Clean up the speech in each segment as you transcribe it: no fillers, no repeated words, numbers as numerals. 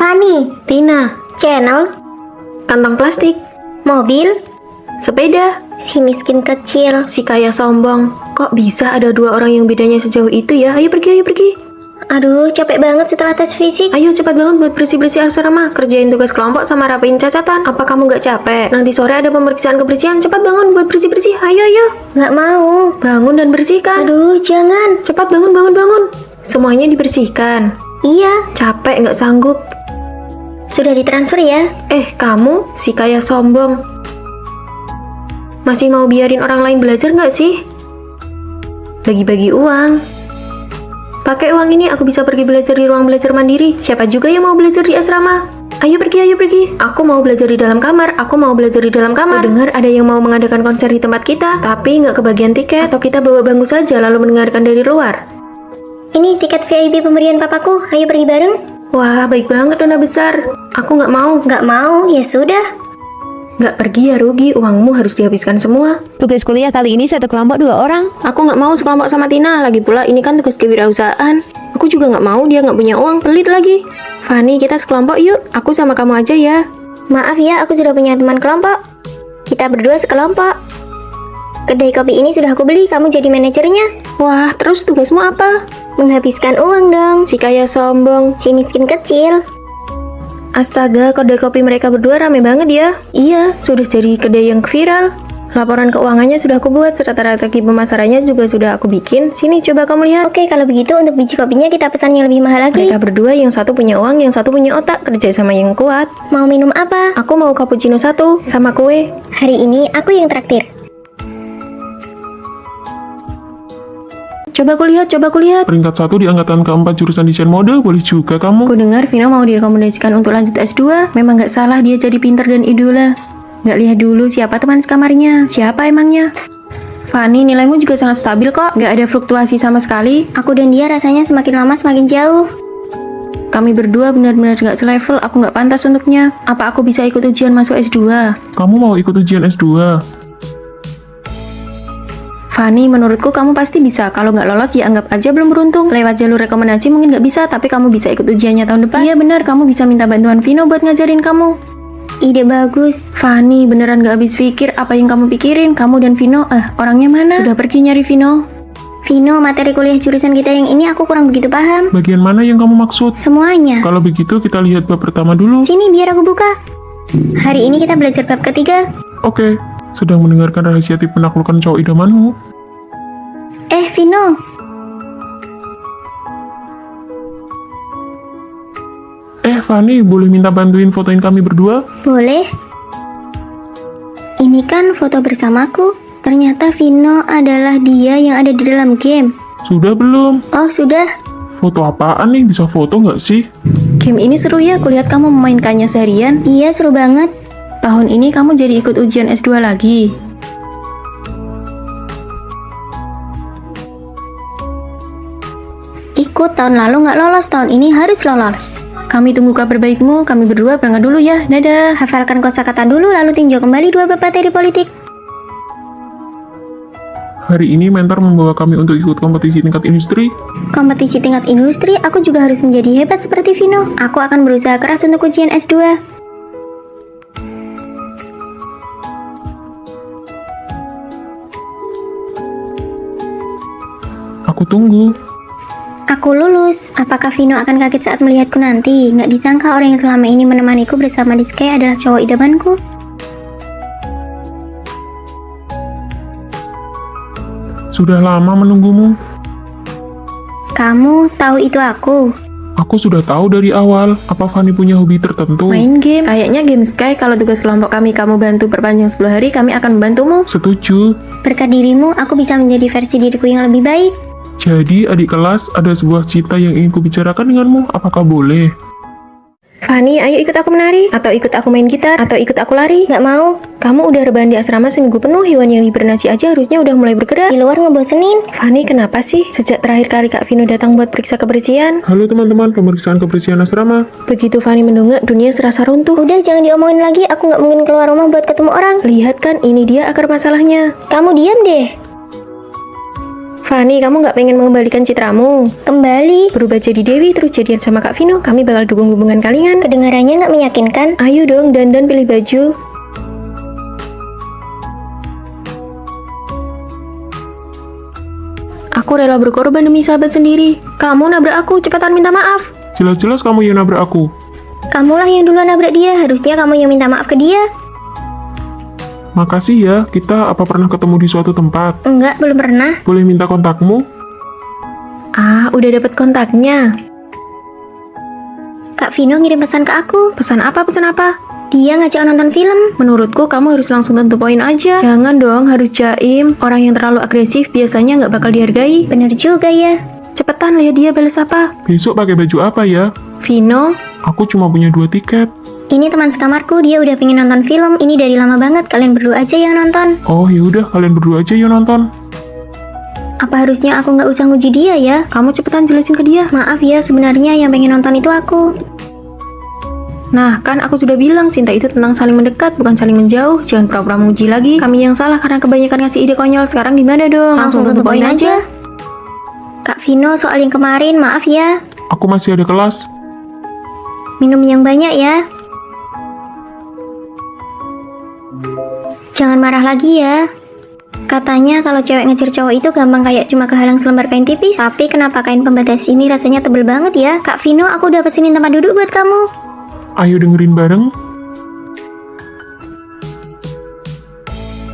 Fani, Tina, channel, kantong plastik, mobil, sepeda, si miskin kecil. si kaya sombong. Kok bisa ada dua orang yang bedanya sejauh itu ya? Ayo pergi, ayo pergi. Aduh, capek banget setelah tes fisik. Ayo cepat banget buat bersih-bersih asrama. Kerjain tugas kelompok sama rapiin cacatan. Apa kamu gak capek? Nanti sore ada pemeriksaan kebersihan. Cepat bangun buat bersih-bersih. Ayo, ayo. Nggak mau. Bangun dan bersihkan. Aduh, jangan. Cepat bangun, bangun, bangun. Semuanya dibersihkan. Iya, Capek nggak sanggup. sudah ditransfer ya. Kamu si kaya sombong. Masih mau biarin orang lain belajar nggak sih? Bagi-bagi uang. Pakai uang ini aku bisa pergi belajar di ruang belajar mandiri. Siapa juga yang mau belajar di asrama? Ayo pergi, ayo pergi. Aku mau belajar di dalam kamar. Aku mau belajar di dalam kamar. Dengar ada yang mau mengadakan konser di tempat kita, tapi nggak kebagian tiket. Atau kita bawa bangku saja lalu mendengarkan dari luar. Ini tiket VIP pemberian papaku. Ayo pergi bareng. Wah, baik banget Dona besar. Aku nggak mau. Nggak mau, ya sudah. Nggak pergi ya rugi. Uangmu harus dihabiskan semua. Tugas kuliah kali ini satu kelompok 2 orang. Aku nggak mau sekelompok sama Tina. Lagi pula ini kan tugas kewirausahaan. Aku juga nggak mau, dia nggak punya uang, pelit lagi. Fani, kita sekelompok yuk. Aku sama kamu aja ya. Maaf ya, aku sudah punya teman kelompok. Kita berdua sekelompok. Kedai kopi ini sudah aku beli, kamu jadi manajernya. Wah, terus tugasmu apa? Menghabiskan uang dong, Si kaya sombong. si miskin kecil. Astaga, kedai kopi mereka berdua rame banget ya. Iya, sudah jadi kedai yang viral. Laporan keuangannya sudah aku buat, serta strategi pemasarannya juga sudah aku bikin. Sini, coba kamu lihat. Oke, kalau begitu untuk biji kopinya kita pesan yang lebih mahal lagi. Mereka berdua, yang satu punya uang, yang satu punya otak. Kerja sama yang kuat. Mau minum apa? Aku mau cappuccino 1 sama kue. Hari ini aku yang traktir. Coba kulihat, coba kulihat. Peringkat 1 di angkatan keempat jurusan desain mode, boleh juga kamu. Aku dengar Vino mau direkomendasikan untuk lanjut S2. Memang nggak salah dia jadi pinter dan idola. Nggak lihat dulu siapa teman sekamarnya. Siapa emangnya? Fani, nilaimu juga sangat stabil kok. Nggak ada fluktuasi sama sekali. Aku dan dia rasanya semakin lama semakin jauh. Kami berdua benar-benar nggak selevel. Aku nggak pantas untuknya. Apa aku bisa ikut ujian masuk S2? Kamu mau ikut ujian S2? Fani, menurutku kamu pasti bisa. Kalau nggak lolos ya anggap aja belum beruntung. Lewat jalur rekomendasi mungkin nggak bisa, tapi kamu bisa ikut ujiannya tahun depan. Iya benar, kamu bisa minta bantuan Vino buat ngajarin kamu. Ide bagus. Fani, beneran gak habis pikir apa yang kamu pikirin. Kamu dan Vino, orangnya mana? Sudah pergi nyari Vino. Vino, materi kuliah jurusan kita yang ini aku kurang begitu paham. Bagian mana yang kamu maksud? Semuanya. Kalau begitu kita lihat bab pertama dulu. Sini biar aku buka. Hari ini kita belajar bab ketiga. Oke, sedang mendengarkan rahasia tip penaklukan cowok idamanmu. Vino. Fani, boleh minta bantuin fotoin kami berdua? Boleh. Ini kan foto bersamaku. Ternyata Vino adalah dia yang ada di dalam game. Sudah belum? Oh, sudah. Foto apaan nih? Bisa foto nggak sih? Game ini seru ya, kulihat kamu memainkannya seharian. Iya, seru banget. Tahun ini kamu jadi ikut ujian S2 lagi. Ikut tahun lalu nggak lolos, tahun ini harus lolos. Kami tunggu kabar baikmu, kami berdua berangkat dulu ya, dadah. Hafalkan kosakata dulu, lalu tinjau kembali 2 bab materi politik. Hari ini mentor membawa kami untuk ikut kompetisi tingkat industri. Kompetisi tingkat industri, aku juga harus menjadi hebat seperti Vino. Aku akan berusaha keras untuk ujian S2. Aku tunggu. Aku lulus. Apakah Vino akan kaget saat melihatku nanti? Nggak disangka orang yang selama ini menemaniku bersama di Sky adalah cowok idamanku. Sudah lama menunggumu. Kamu tahu itu aku? Aku sudah tahu dari awal. Apa Fani punya hobi tertentu? Main game, kayaknya game Sky. Kalau tugas kelompok kami kamu bantu perpanjang 10 hari, kami akan membantumu. Setuju. Berkat dirimu, aku bisa menjadi versi diriku yang lebih baik. Jadi adik kelas, ada sebuah cita yang ingin kubicarakan denganmu. Apakah boleh? Fani, ayo ikut aku menari, atau ikut aku main gitar, atau ikut aku lari. Nggak mau. Kamu udah rebahan di asrama seminggu penuh, hewan yang hibernasi aja harusnya udah mulai bergerak. Di luar ngebosenin. Fani, kenapa sih? Sejak terakhir kali Kak Vino datang buat periksa kebersihan. Halo teman-teman, pemeriksaan kebersihan asrama. Begitu Fani mendongak, dunia serasa runtuh. Udah, jangan diomongin lagi. Aku nggak mungkin keluar rumah buat ketemu orang. Lihat kan, ini dia akar masalahnya. Kamu diam deh. Fanny, kamu nggak pengen mengembalikan citramu? Kembali. Berubah jadi Dewi terus jadian sama Kak Vino, kami bakal dukung hubungan kalian. Kedengarannya nggak meyakinkan. Ayo dong, dandan pilih baju. Aku rela berkorban demi sahabat sendiri. Kamu nabrak aku, cepetan minta maaf. Jelas-jelas kamu yang nabrak aku. Kamulah yang duluan nabrak dia, harusnya kamu yang minta maaf ke dia. Makasih ya, kita apa pernah ketemu di suatu tempat? Enggak, belum pernah. Boleh minta kontakmu? Ah, udah dapet kontaknya. Kak Vino ngirim pesan ke aku. Pesan apa, pesan apa? Dia ngajak nonton film. Menurutku kamu harus langsung tentu poin aja. Jangan dong harus jaim. Orang yang terlalu agresif biasanya nggak bakal dihargai. Bener juga ya. Cepetan lihat dia balas apa. Besok pakai baju apa ya? Vino, Aku cuma punya 2 tiket. Ini teman sekamarku, dia udah pengen nonton film. Ini dari lama banget, kalian berdua aja yang nonton. Oh ya udah, kalian berdua aja yang nonton. Apa harusnya aku nggak usah nguji dia ya? kamu cepetan jelasin ke dia. Maaf ya, sebenarnya yang pengen nonton itu aku. Nah, kan aku sudah bilang cinta itu tentang saling mendekat, bukan saling menjauh. Jangan pura-pura menguji lagi. Kami yang salah karena kebanyakan ngasih ide konyol. Sekarang gimana dong? Langsung tentu poin aja. Kak Vino, soal yang kemarin, maaf ya. Aku masih ada kelas. Minum yang banyak ya. Jangan marah lagi ya. Katanya kalau cewek ngejar cowok itu gampang kayak cuma kehalang selembar kain tipis. Tapi kenapa kain pembatas ini rasanya tebel banget ya? Kak Vino, aku udah pesenin tempat duduk buat kamu. Ayo dengerin bareng.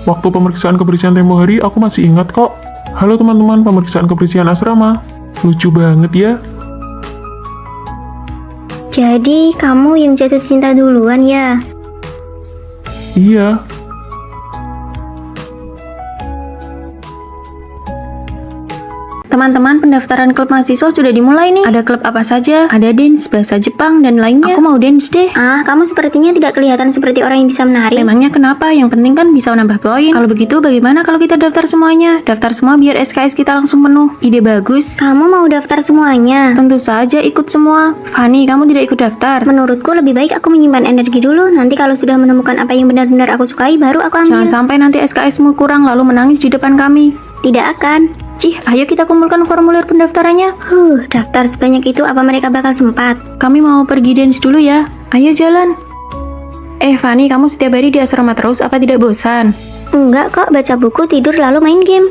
Waktu pemeriksaan kebersihan tempo hari, aku masih ingat kok. Halo teman-teman, pemeriksaan kebersihan asrama. Lucu banget ya. Jadi, kamu yang jatuh cinta duluan ya? Iya. Teman-teman, pendaftaran klub mahasiswa sudah dimulai nih. Ada klub apa saja? Ada dance, bahasa Jepang, dan lainnya. Aku mau dance deh. Ah, kamu sepertinya tidak kelihatan seperti orang yang bisa menari. Memangnya kenapa? Yang penting kan bisa menambah poin. Kalau begitu bagaimana kalau kita daftar semuanya? Daftar semua biar SKS kita langsung penuh. Ide bagus. Kamu mau daftar semuanya? Tentu saja ikut semua. Fanny, kamu tidak ikut daftar. Menurutku lebih baik aku menyimpan energi dulu. Nanti kalau sudah menemukan apa yang benar-benar aku sukai, baru aku ambil. Jangan sampai nanti SKS-mu kurang lalu menangis di depan kami. Tidak akan. Cih, ayo kita kumpulkan formulir pendaftarannya. Daftar sebanyak itu apa mereka bakal sempat? Kami mau pergi dance dulu ya. Ayo jalan. Fanny, kamu setiap hari di asrama terus apa tidak bosan? Enggak kok, baca buku, tidur, lalu main game.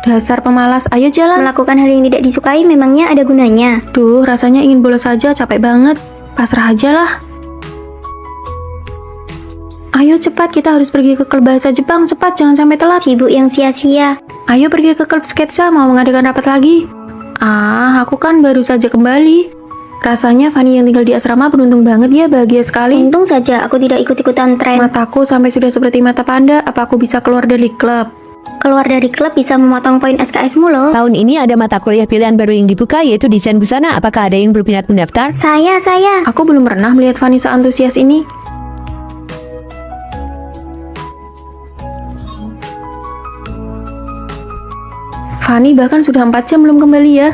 Dasar pemalas, ayo jalan. Melakukan hal yang tidak disukai memangnya ada gunanya. Duh, rasanya ingin bolos saja, capek banget. Pasrah aja lah. Ayo cepat, kita harus pergi ke klub bahasa Jepang. Cepat, jangan sampai telat. Sibuk yang sia-sia. Ayo pergi ke klub sketsa, mau mengadakan rapat lagi. Aku kan baru saja kembali. Rasanya Fanny yang tinggal di asrama beruntung banget ya, bahagia sekali. Untung saja aku tidak ikut-ikutan tren. Mataku sampai sudah seperti mata panda, apa aku bisa keluar dari klub? Keluar dari klub bisa memotong poin SKS-mu loh. Tahun ini ada mata kuliah pilihan baru yang dibuka yaitu desain busana. Apakah ada yang berminat mendaftar? Saya. Aku belum pernah melihat Fanny seantusias ini. Fanny bahkan sudah 4 jam belum kembali ya.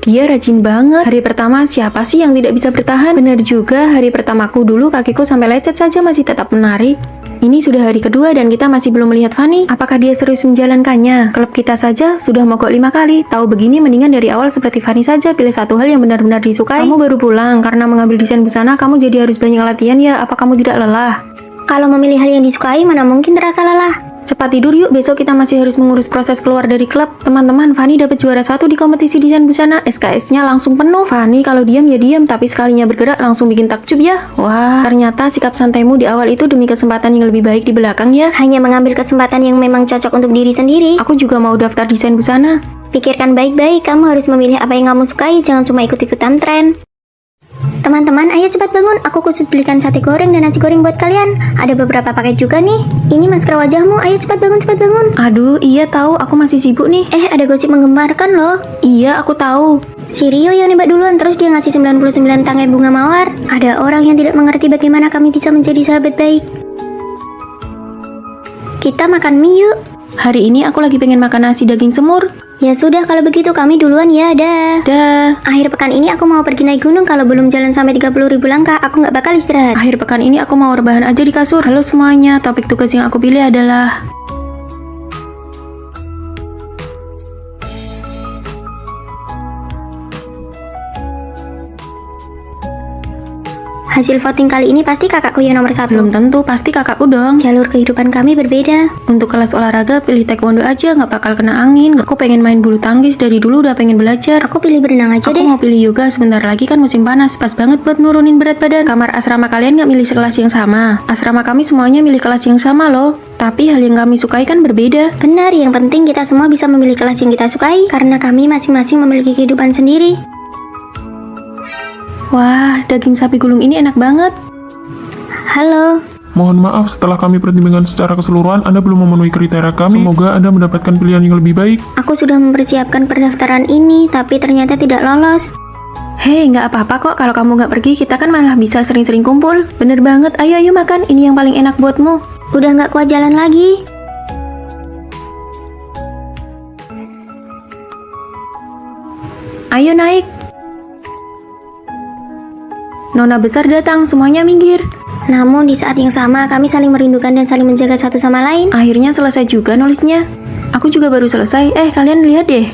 Dia rajin banget. Hari pertama siapa sih yang tidak bisa bertahan? Benar juga, hari pertamaku dulu kakiku sampai lecet saja masih tetap menari. Ini sudah hari kedua dan kita masih belum melihat Fanny. Apakah dia serius menjalankannya? Klub kita saja sudah mogok 5 kali. Tahu begini mendingan dari awal seperti Fanny saja. Pilih satu hal yang benar-benar disukai. Kamu baru pulang karena mengambil desain busana. Kamu jadi harus banyak latihan ya. Apa kamu tidak lelah? Kalau memilih hal yang disukai, mana mungkin terasa lelah. Cepat tidur yuk, besok kita masih harus mengurus proses keluar dari klub. Teman-teman, Fanny dapat juara 1 di kompetisi desain busana. SKS-nya langsung penuh. Fanny kalau diam ya diam, tapi sekalinya bergerak langsung bikin takjub ya. Wah, ternyata sikap santaimu di awal itu demi kesempatan yang lebih baik di belakang ya. Hanya mengambil kesempatan yang memang cocok untuk diri sendiri. Aku juga mau daftar desain busana. Pikirkan baik-baik, kamu harus memilih apa yang kamu sukai, jangan cuma ikut-ikutan tren. Teman-teman, ayo cepat bangun. Aku khusus belikan sate goreng dan nasi goreng buat kalian. Ada beberapa paket juga nih. Ini masker wajahmu. Ayo cepat bangun, cepat bangun. Aduh, iya tahu, aku masih sibuk nih. Ada gosip menggemparkan loh. Iya, aku tahu. Si Rio yang nembak duluan, terus dia ngasih 99 tangkai bunga mawar. Ada orang yang tidak mengerti bagaimana kami bisa menjadi sahabat baik. Kita makan mie yuk. Hari ini aku lagi pengen makan nasi daging semur. Ya sudah, kalau begitu kami duluan ya, dah. Dah. Akhir pekan ini aku mau pergi naik gunung. Kalau belum jalan sampai 30.000 langkah, aku nggak bakal istirahat. Akhir pekan ini aku mau rebahan aja di kasur. Halo semuanya, topik tugas yang aku pilih adalah Hasil voting kali ini pasti kakakku yang nomor 1. Belum tentu, pasti kakakku dong. Jalur kehidupan kami berbeda. Untuk kelas olahraga, pilih taekwondo aja, nggak bakal kena angin. Aku pengen main bulu tangkis, dari dulu udah pengen belajar. Aku pilih berenang aja Aku deh. mau pilih yoga, sebentar lagi kan musim panas, pas banget buat nurunin berat badan. Kamar asrama kalian nggak milih sekelas yang sama. Asrama kami semuanya milih kelas yang sama loh. Tapi hal yang kami sukai kan berbeda. Benar, yang penting kita semua bisa memilih kelas yang kita sukai. Karena kami masing-masing memiliki kehidupan sendiri. Wah, daging sapi gulung ini enak banget. Halo. Mohon maaf, setelah kami pertimbangkan secara keseluruhan, Anda belum memenuhi kriteria kami. Semoga Anda mendapatkan pilihan yang lebih baik. Aku sudah mempersiapkan pendaftaran ini, tapi ternyata tidak lolos. Hei, nggak apa-apa kok kalau kamu nggak pergi, kita kan malah bisa sering-sering kumpul. Bener banget, ayo makan, ini yang paling enak buatmu. Udah nggak kuat jalan lagi. Ayo naik. Nona besar datang, semuanya minggir. Namun di saat yang sama, kami saling merindukan dan saling menjaga satu sama lain. Akhirnya selesai juga nulisnya. Aku juga baru selesai, kalian lihat deh.